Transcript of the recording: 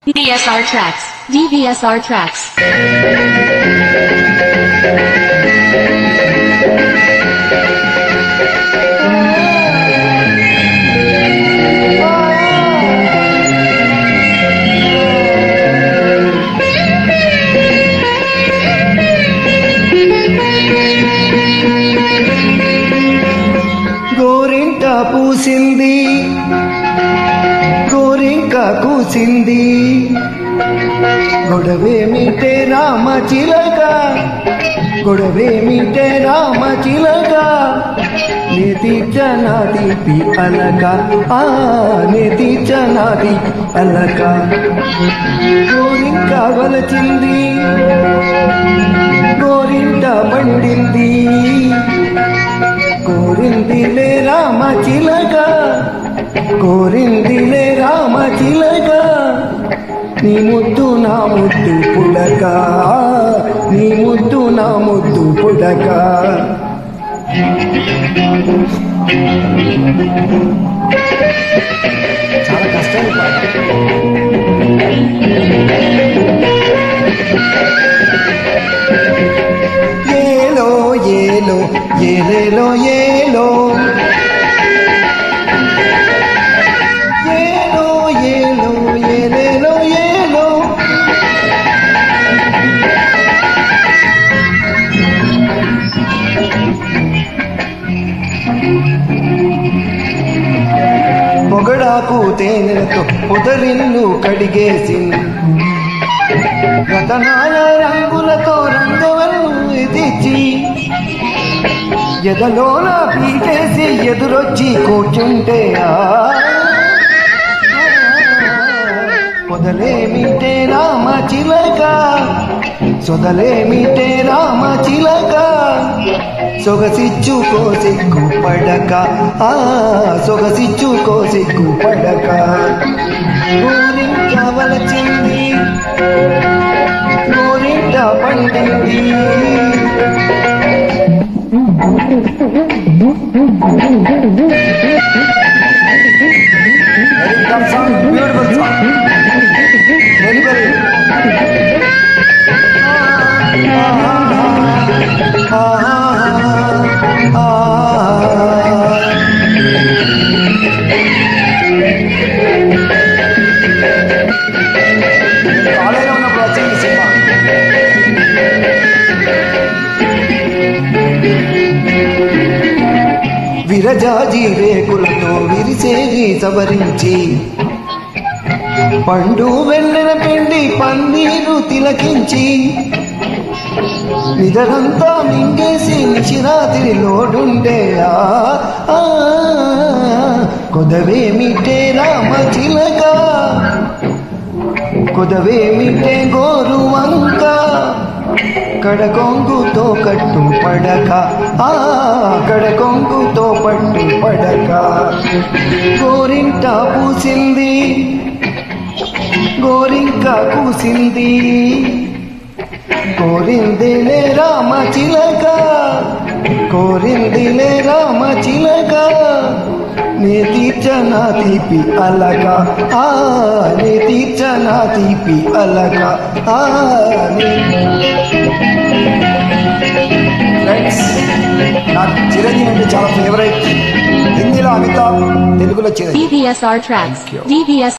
DVSR tracks. DVSR tracks. గోరింట పూసింది గోరింక కూసింది గొడవేమిటే రామ చిలక గొడవేమిటే రామ చిలక నేతిచ్చనా తీపి అలక నేతిచ్చనా తీపి అలక గోరింక వలచింది గోరింట పండింది కోరిందిలే రామ చిలక కోరిందిలే రామ చిలక నీ ముద్దు నా ముద్దు పుడక నీ ముద్దు నా ముద్దు పుడక చాలా కష్టం ఏలో ఏలో ఏలేలో ఏలో ఏలో ఏలో ఏలేలో ఏలో పొగడాకు తేనెలతో పొదరిల్లు కడిగేసింది రతనాల రంగులతో రంగవల్లు ఎదిచి ఎదలోన పీటేసి ఎదురొచ్చి కూర్చుంటే పొదలేమిటే రామ చిలక సొదలేమిటే రామ చిలక సొగసిచ్చుకో సిగ్గు పడక సొగసిచ్చుకో సిగ్గు పడక గోరింట వలచింది గోరింట పండింది బ్యూటిఫుల్ సాంగ్ వెరీ వెరీ కాలేజీలో ఉన్నప్పుడు వచ్చింది సినిమా విరజాజి రేకులతో విరిసేది సవరించి పండు వెన్నెల పిండి పన్నీరు తిలకించి నిదరంతా మింగేసి నిశిరాత్రి లోడుండే కొదవేమిటే రామ చిలక కొదవేమిటే గోరు వంక కడకొంగుతో కట్టు పడక కడకొంగుతో పట్టు పడక గోరింట పూసింది గోరింక కూసింది కోరిందిలే రామ చిలక కోరిందిలే రామ చిలక నేతిచ్చనా తీపి అలక నేతిచ్చనా తీపి అలక ఫ్రెండ్స్ నాకు చిరంజీవి అంటే చాలా ఫేవరెట్ హిందీలో అమితాబ్ తెలుగులో చిరంజీవి DVSR tracks. DVSR